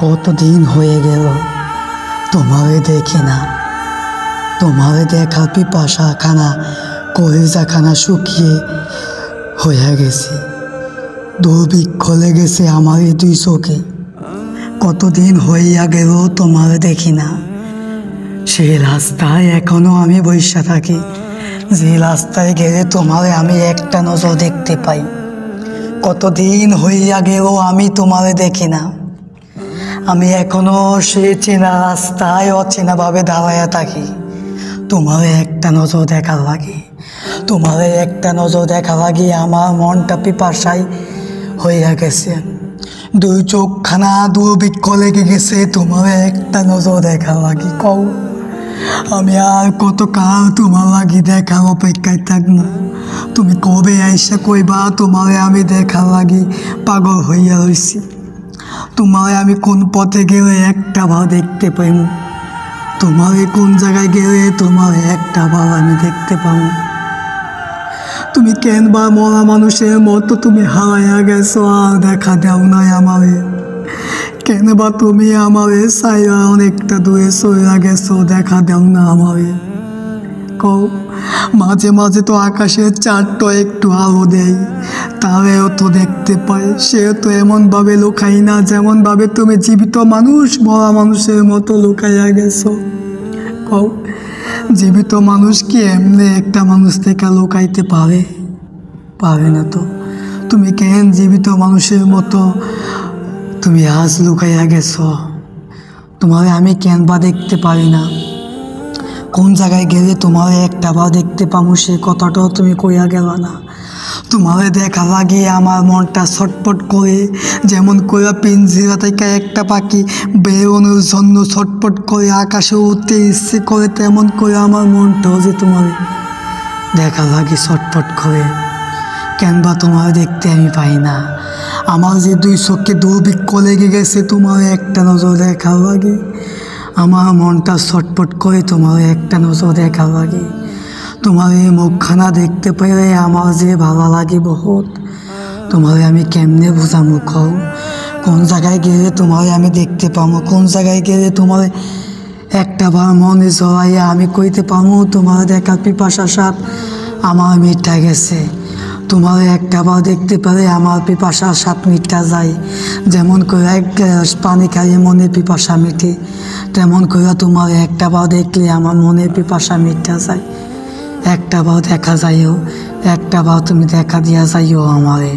কতদিন হয়ে গেল তোমারে দেখি না। তোমারে দেখার পিপাসাখানা কলিজাখানা শুকিয়ে হয়ে গেছে। দুর্ভিক্ষ লেগেছে আমার এই দুই চোখে। কতদিন হইয়া গেল তোমারে দেখি না। সেই রাস্তায় এখনো আমি বইসা থাকি, যে রাস্তায় গেলে তোমারে আমি একটা নজর দেখতে পাই। কতদিন হইয়া গেল আমি তোমারে দেখি না। আমি এখনো সে চেনা রাস্তায় অচেনাভাবে দাঁড়াইয়া থাকি। তোমারে একটা নজর দেখা লাগে, তোমারে একটা নজর দেখা লাগে আমার মনটা পিপাসায় হইয়া গেছে। দুই চোখখানা দুর্ভিক্ষ লেগে গেছে তোমারে একটা নজর দেখা লাগে। কও আমি আর কতকাল তোমার লাগি দেখার অপেক্ষায় থাকবো? তুমি কবে আইসা কইবা তোমারে আমি দেখার লাগি পাগল হইয়া রইছি? তোমারে আমি কোন পথে গেলে একটা ভাব দেখতে পাইব? তোমারে কোন জায়গায় গেলে তোমার একটা ভাব আমি দেখতে পাবো? তুমি কেন বা মরা মানুষের মতো তুমি হারাইয়া গেছো, আর দেখা দাও নাই আমারে? কেন বা তুমি আমারে চাইয়া অনেকটা দূরে চইয়া গেছো, দেখা দাও না আমারে? কও মাঝে মাঝে তো আকাশের চাঁদটা একটু আলো দেয়, তারেও তো দেখতে পাই। সে তো এমনভাবে লুকাই না যেমনভাবে তুমি জীবিত মানুষ মরা মানুষের মতো লুকাইয়া গেছো। কও জীবিত মানুষ কি এমনি একটা মানুষ থেকে লুকাইতে পারে? পারে না তো। তুমি কেন জীবিত মানুষের মতো তুমি আজ লুকাইয়া গেছ? তোমারে আমি কেন বা দেখতে পারি না? কোন জায়গায় গেলে তোমারে একটা বা দেখতে পাবো সে কথাটাও তুমি কইয়া গেল না। তোমারে দেখা লাগে আমার মনটা ছটপট করে, যেমন করে পিঞ্জিরা থেকে একটা পাখি বেরোনোর জন্য ছটপট করে আকাশে উঠতে ইচ্ছে করে, তেমন করে আমার মনটাও যে তোমারে দেখা লাগে ছটপট করে। কেন বা তোমার দেখতে আমি পাই না? আমার যে দুই চোখে দুর্ভিক্ষ লেগে গেছে তোমার একটা নজর দেখা লাগে। আমার মনটা ছটপট করে তোমার একটা নজর দেখা লাগে। তোমার এই মুখখানা দেখতে পেলে আমার যে ভালো লাগে বহুত। তোমারে আমি কেমনে বুঝামো কও? কোন জায়গায় গেলে তোমারে আমি দেখতে পাবো? কোন জায়গায় গেলে তোমার একটা বার মনে জড়াইয়া আমি কইতে পাবো তোমার দেখার পিপাসার স্বাদ আমার মিটা গেছে? তোমার একটা বার দেখতে পেলে আমার পিপাসার স্বাদ মিটা যায়। যেমন করে এক গ্লাস পানি খাইয়ে মনের পিপাসা মিটে, তেমন করে তোমার একটা বার দেখলে আমার মনের পিপাসা মিটা যায়। একটা বার দেখা যাইও, একটা বার তুমি দেখা দিয়া যাইও আমারে।